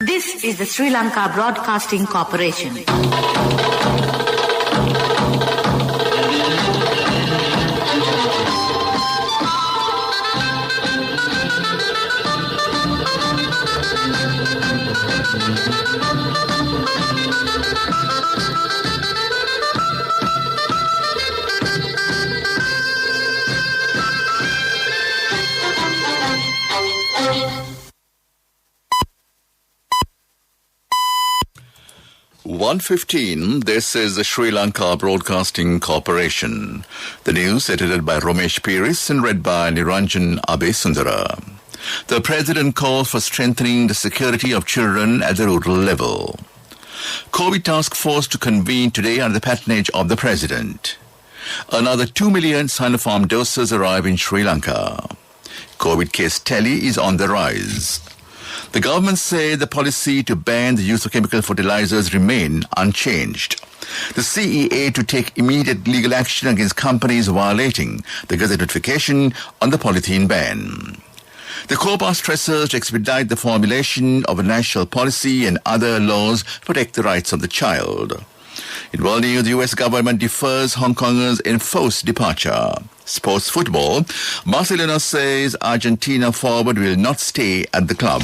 This is the Sri Lanka Broadcasting Corporation. .15, this is the Sri Lanka Broadcasting Corporation. The news edited by Romesh Piris and read by Niranjan Abesundara. The President called for strengthening the security of children at the rural level. COVID task force to convene today under the patronage of the President. Another 2 million Sinopharm doses arrive in Sri Lanka. COVID case tally is on the rise. The government said the policy to ban the use of chemical fertilizers remain unchanged. The CEA to take immediate legal action against companies violating the Gazette notification on the polythene ban. The COPA stresses to expedite the formulation of a national policy and other laws to protect the rights of the child. In world news, the U.S. government defers Hong Kongers' enforced departure. Sports football, Barcelona says Argentina forward will not stay at the club.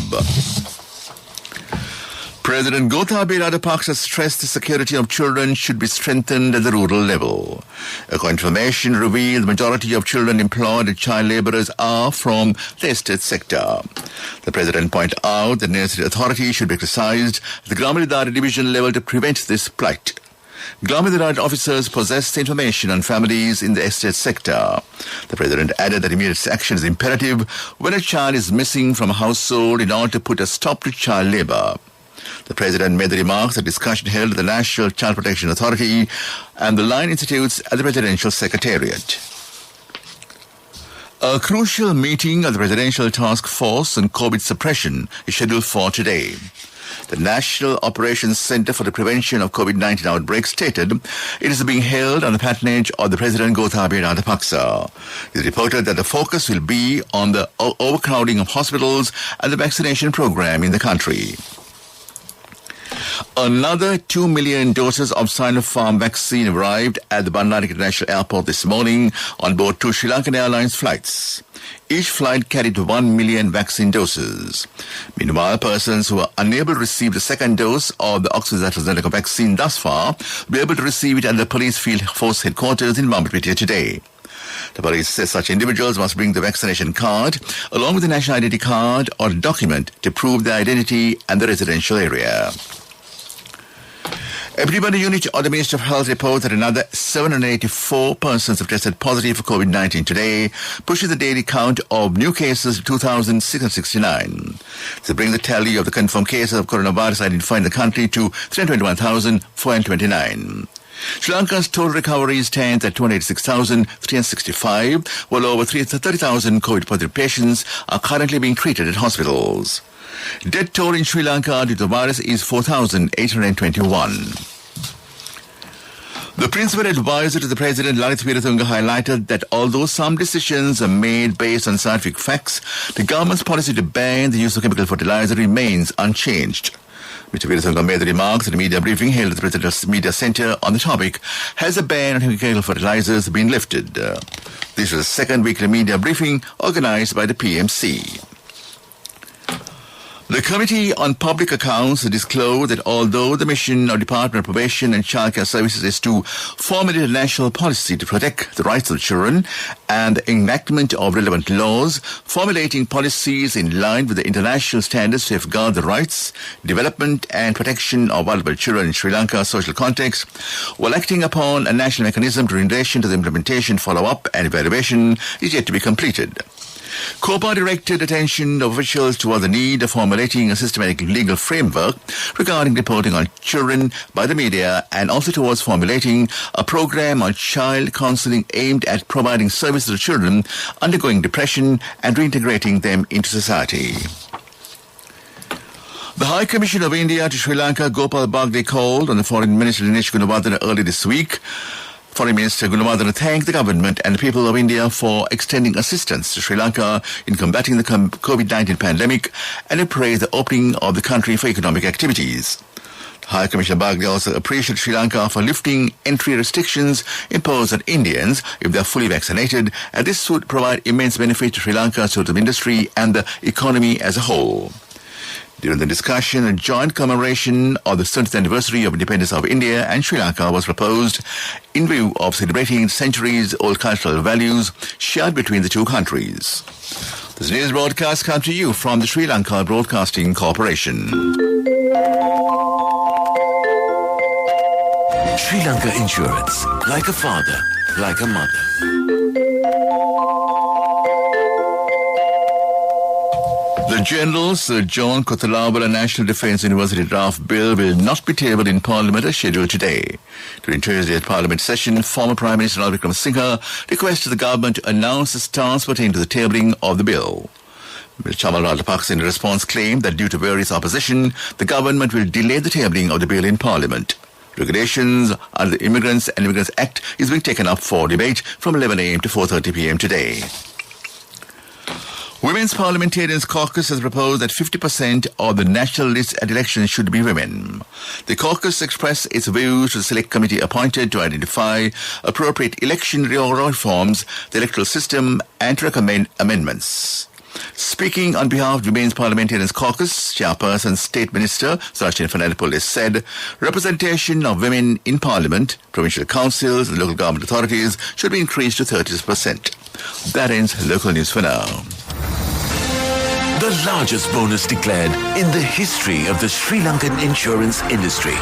President Gotabaya Rajapaksa stressed the security of children should be strengthened at the rural level. A confirmation revealed the majority of children employed as child laborers are from the estate sector. The President pointed out that necessary authorities should be exercised at the Gramadari division level to prevent this plight. Gramadari officers possess information on families in the estate sector. The President added that immediate action is imperative when a child is missing from a household in order to put a stop to child labor. The President made the remarks at a discussion held at the National Child Protection Authority and the Line Institutes at the Presidential Secretariat. A crucial meeting of the Presidential Task Force on COVID suppression is scheduled for today. The National Operations Center for the Prevention of COVID-19 Outbreaks stated it is being held on the patronage of the President Gotabaya Rajapaksa. It reported that the focus will be on the overcrowding of hospitals and the vaccination program in the country. Another 2 million doses of Sinopharm vaccine arrived at the Bandar International Airport this morning on board 2 Sri Lankan Airlines flights. Each flight carried 1 million vaccine doses. Meanwhile, persons who are unable to receive the second dose of the AstraZeneca vaccine thus far will be able to receive it at the Police Field Force headquarters in Mambapitiya today. The police says such individuals must bring the vaccination card along with the national identity card or document to prove their identity and the residential area. Everybody Unit of the Ministry of Health reports that another 784 persons have tested positive for COVID-19 today, pushing the daily count of new cases to 2,669. This brings the tally of the confirmed cases of coronavirus identified in the country to 321,429. Sri Lanka's total recovery stands at 286,365, while over 30,000 COVID-positive patients are currently being treated at hospitals. Death toll in Sri Lanka due to the virus is 4,821. The principal advisor to the President, Lalith Weeratunga, highlighted that although some decisions are made based on scientific facts, the government's policy to ban the use of chemical fertilizer remains unchanged. Mr. Weeratunga made the remarks at a media briefing held at the President's Media Centre on the topic, has a ban on chemical fertilizers been lifted? This was the second weekly media briefing organized by the PMC. The Committee on Public Accounts disclosed that although the mission of Department of Probation and Childcare Services is to formulate a national policy to protect the rights of children and the enactment of relevant laws, formulating policies in line with the international standards to safeguard the rights, development and protection of vulnerable children in Sri Lanka's social context, while acting upon a national mechanism in relation to the implementation, follow-up and evaluation is yet to be completed. COPA directed attention of officials toward the need of formulating a systematic legal framework regarding reporting on children by the media and also towards formulating a program on child counseling aimed at providing services to children undergoing depression and reintegrating them into society. The High Commissioner of India to Sri Lanka, Gopal Bagde, called on the Foreign Minister Dinesh Gunawardena early this week Foreign Minister Gunamadana thanked the government and the people of India for extending assistance to Sri Lanka in combating the COVID-19 pandemic and praised the opening of the country for economic activities. High Commissioner Bagdi also appreciated Sri Lanka for lifting entry restrictions imposed on Indians if they are fully vaccinated, and this would provide immense benefit to Sri Lanka's tourism industry and the economy as a whole. During the discussion, a joint commemoration of the 70th anniversary of independence of India and Sri Lanka was proposed in view of celebrating centuries-old cultural values shared between the two countries. This news broadcast comes to you from the Sri Lanka Broadcasting Corporation. Sri Lanka Insurance, like a father, like a mother. The General Sir John Kothawala National Defence University draft bill will not be tabled in Parliament as scheduled today. During Tuesday's Parliament session, former Prime Minister Ranil Wickremesinghe requested the government to announce the stance pertaining to the tabling of the bill. Mr. Chamal Rajapaksa in response claimed that due to various opposition, the government will delay the tabling of the bill in Parliament. Regulations under the Immigrants and Immigrants Act is being taken up for debate from 11 a.m. to 4:30 p.m. today. Women's Parliamentarians Caucus has proposed that 50% of the national list at elections should be women. The caucus expressed its views to the select committee appointed to identify appropriate election reforms, the electoral system, and to recommend amendments. Speaking on behalf of Women's Parliamentarians Caucus, Chairperson State Minister Sachin Fernandez said representation of women in Parliament, provincial councils and local government authorities should be increased to 30%. That ends local news for now. The largest bonus declared in the history of the Sri Lankan insurance industry.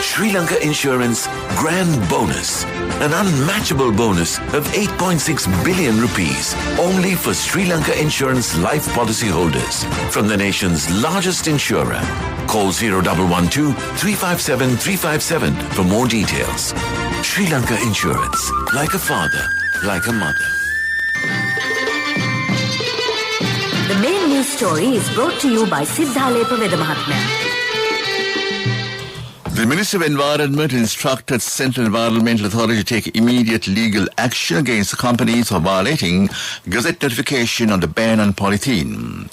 Sri Lanka Insurance Grand Bonus, an unmatchable bonus of 8.6 billion rupees only for Sri Lanka Insurance life policy holders from the nation's largest insurer. Call 0112 357 357 for more details. Sri Lanka Insurance, like a father, like a mother. The main news story is brought to you by Siddhalepa Vedamahatmya. The Minister of Environment instructed Central Environmental Authority to take immediate legal action against the companies for violating Gazette notification on the ban on polythene.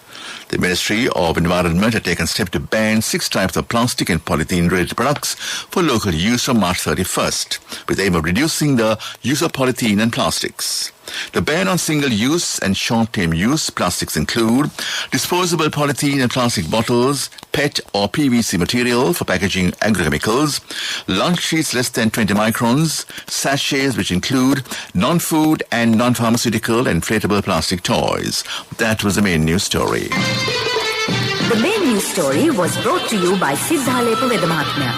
The Ministry of Environment had taken steps to ban 6 types of plastic and polythene-related products for local use from March 31st, with the aim of reducing the use of polythene and plastics. The ban on single-use and short-term use plastics include disposable polythene and plastic bottles, PET or PVC material for packaging agrochemicals, lunch sheets less than 20 microns, sachets which include non-food and non-pharmaceutical inflatable plastic toys. That was the main news story. The main news story was brought to you by Siddhalepa Vedamahatmya.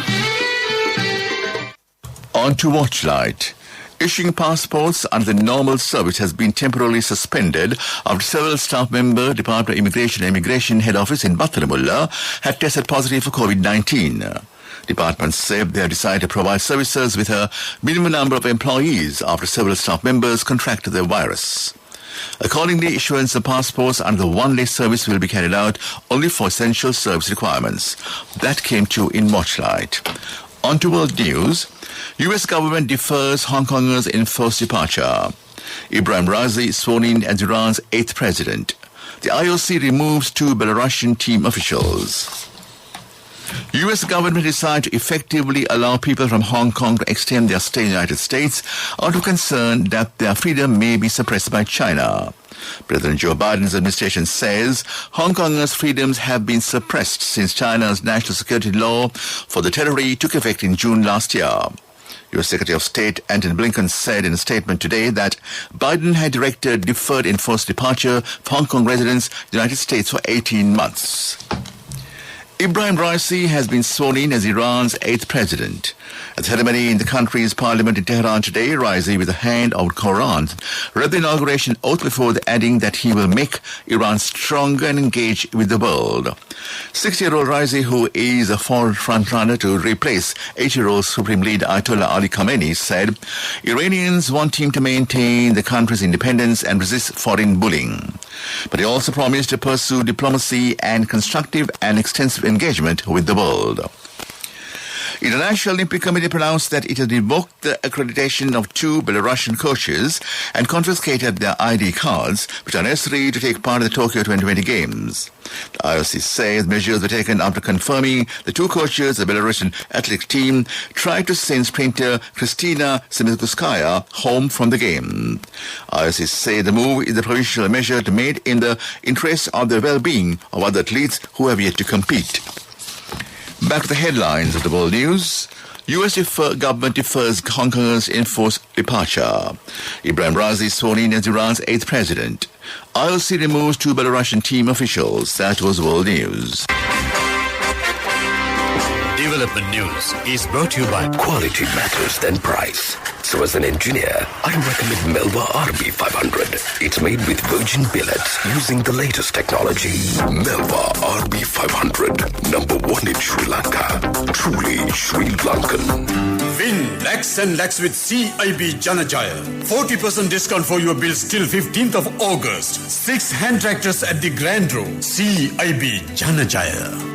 On to Watchlight. Issuing passports under the normal service has been temporarily suspended after several staff members, Department of Immigration and Immigration Head Office in Battaramulla, had tested positive for COVID-19. Departments said they have decided to provide services with a minimum number of employees after several staff members contracted the virus. Accordingly, issuance of passports under the one-day service will be carried out only for essential service requirements. That came to in Watchlight. On to world news. U.S. government defers Hong Kongers' enforced departure. Ibrahim Raisi sworn in as Iran's 8th president. The IOC removes 2 Belarusian team officials. U.S. government decided to effectively allow people from Hong Kong to extend their stay in the United States out of concern that their freedom may be suppressed by China. President Joe Biden's administration says Hong Kongers' freedoms have been suppressed since China's national security law for the territory took effect in June last year. U.S. Secretary of State Antony Blinken said in a statement today that Biden had directed deferred enforced departure for Hong Kong residents in the United States for 18 months. Ibrahim Raisi has been sworn in as Iran's 8th president. At the ceremony in the country's parliament in Tehran today, Raisi, with a hand on Quran, read the inauguration oath before adding that he will make Iran stronger and engage with the world. 60-year-old Raisi, who is a frontrunner to replace 80-year-old Supreme Leader Ayatollah Ali Khamenei, said Iranians want him to maintain the country's independence and resist foreign bullying. But he also promised to pursue diplomacy and constructive and extensive engagement with the world. International Olympic Committee pronounced that it had revoked the accreditation of 2 Belarusian coaches and confiscated their ID cards, which are necessary to take part in the Tokyo 2020 Games. The IOC says measures were taken after confirming the 2 coaches of the Belarusian athletic team tried to send sprinter Kristina Semikuskaya home from the game. IOC say the move is a provisional measure made in the interest of the well-being of other athletes who have yet to compete. Back to the headlines of the world news. U.S. government defers Hong Kongers' enforced departure. Ibrahim Razi sworn in as Iran's 8th president. IOC removes 2 Belarusian team officials. That was world news. Development News is brought to you by Quality matters than price. So as an engineer, I recommend Melba RB500. It's made with virgin billets using the latest technology. Melba RB500, number 1 in Sri Lanka. Truly Sri Lankan. Win lakhs and lakhs with CIB Janajaya. 40% discount for your bills till 15th of August. 6 hand tractors at the Grand Row. CIB Janajaya.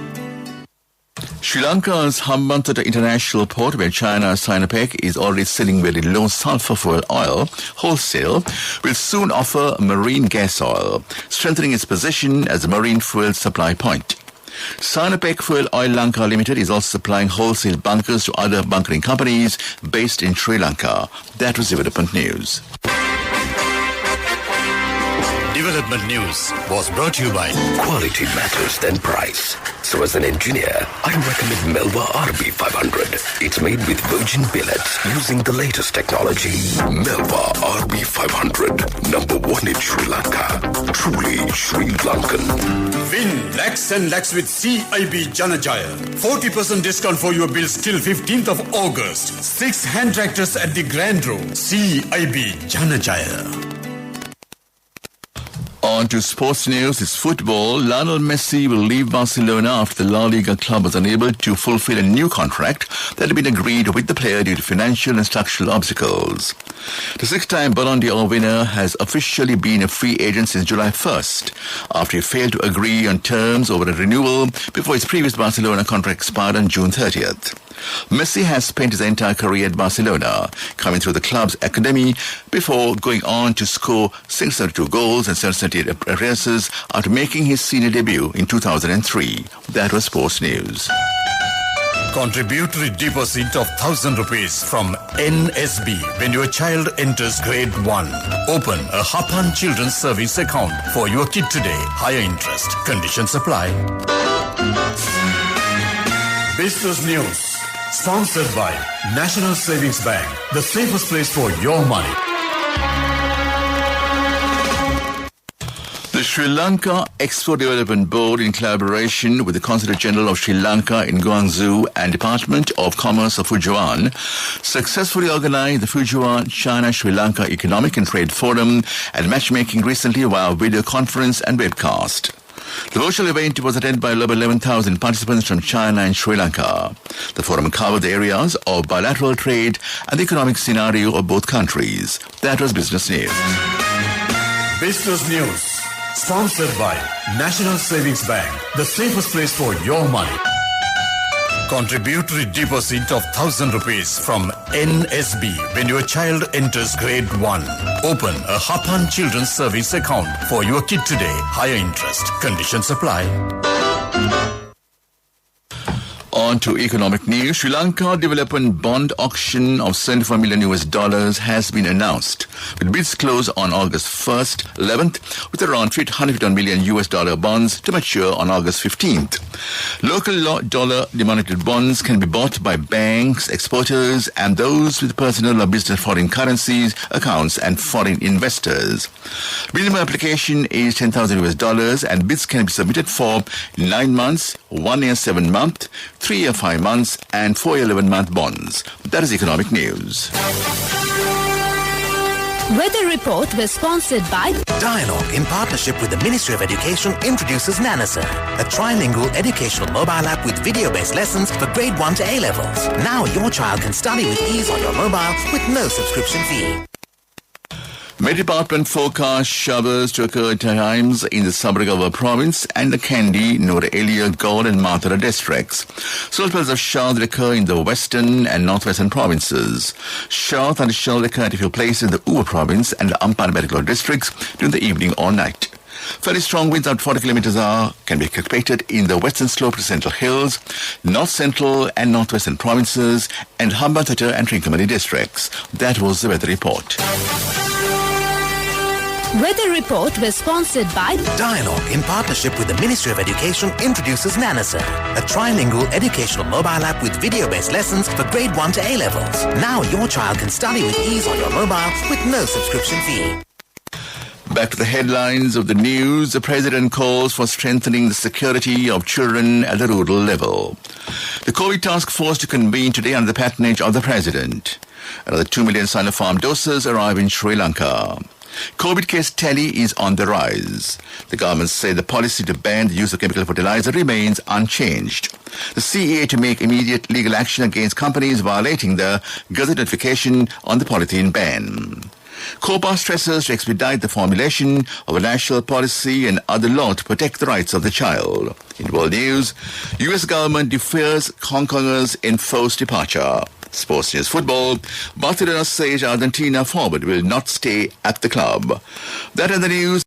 Sri Lanka's Hambantota International Port, where China's Sinopec is already selling very low sulfur fuel oil wholesale, will soon offer marine gas oil, strengthening its position as a marine fuel supply point. Sinopec Fuel Oil Lanka Limited is also supplying wholesale bunkers to other bunkering companies based in Sri Lanka. That was Development News. Development News was brought to you by Quality matters than price. So as an engineer, I recommend Melba RB500. It's made with virgin billets using the latest technology. Melba RB500, number 1 in Sri Lanka. Truly Sri Lankan. Win lakhs and lakhs with CIB Janajaya. 40% discount for your bills till 15th of August. 6 hand tractors at the Grand Row. CIB Janajaya. On to sports news. It's football. Lionel Messi will leave Barcelona after the La Liga club was unable to fulfill a new contract that had been agreed with the player due to financial and structural obstacles. The 6-time Ballon d'Or winner has officially been a free agent since July 1st, after he failed to agree on terms over a renewal before his previous Barcelona contract expired on June 30th. Messi has spent his entire career at Barcelona, coming through the club's academy before going on to score 632 goals and 778 appearances after making his senior debut in 2003. That was sports news. Contributory deposit of 1,000 rupees from NSB when your child enters grade 1. Open a Hapan Children's Savings account for your kid today. Higher interest. Conditions apply. Business News. Sponsored by National Savings Bank. The safest place for your money. The Sri Lanka Export Development Board, in collaboration with the Consulate General of Sri Lanka in Guangzhou and Department of Commerce of Fujian, successfully organized the Fujian China-Sri Lanka Economic and Trade Forum and matchmaking recently via video conference and webcast. The virtual event was attended by over 11,000 participants from China and Sri Lanka. The forum covered the areas of bilateral trade and the economic scenario of both countries. That was Business News. Business News. Sponsored by National Savings Bank. The safest place for your money. Contributory deposit of 1,000 rupees from NSB when your child enters grade 1. Open a Hapan Children's Savings account for your kid today. Higher interest. Conditions apply. On to economic news. Sri Lanka development bond auction of $75 million has been announced, with bids close on August 1st, 11th, with around $151 million bonds to mature on August 15th. Local dollar-denominated bonds can be bought by banks, exporters, and those with personal or business foreign currencies accounts and foreign investors. Minimum application is $10,000 and bids can be submitted for 9 months, 1 year 7 month, 3 year 5 months, and 4 year 11-month bonds. That is economic news. Weather report was sponsored by Dialogue, in partnership with the Ministry of Education, introduces Nanasa, a trilingual educational mobile app with video-based lessons for grade 1 to A-levels. Now your child can study with ease on your mobile with no subscription fee. Met Department forecast showers to occur at times in the Sabaragawa province and the Kandy, Noor Elia, Gaur and Mathura districts. Spells of showers occur in the western and northwestern provinces. Showers and showers occur at a few places in the Uva province and the Ampara districts during the evening or night. Very strong winds at 40 kilometers hour can be expected in the western slope to Central Hills, north central and northwestern provinces, and Hambantota and Trincomalee districts. That was the weather report. Weather report was sponsored by Dialogue, in partnership with the Ministry of Education, introduces Nanasa, a trilingual educational mobile app with video-based lessons for grade 1 to A-levels. Now your child can study with ease on your mobile with no subscription fee. Back to the headlines of the news. The President calls for strengthening the security of children at the rural level. The COVID task force to convene today under the patronage of the President. Another 2 million Sinopharm doses arrive in Sri Lanka. COVID case tally is on the rise. The government said the policy to ban the use of chemical fertilizer remains unchanged. The CEA to make immediate legal action against companies violating the Gazette notification on the polythene ban. COPA stresses to expedite the formulation of a national policy and other law to protect the rights of the child. In world news, U.S. government defers Hong Kongers' enforced departure. Sports news football, Barcelona says Argentina forward will not stay at the club. That in the news.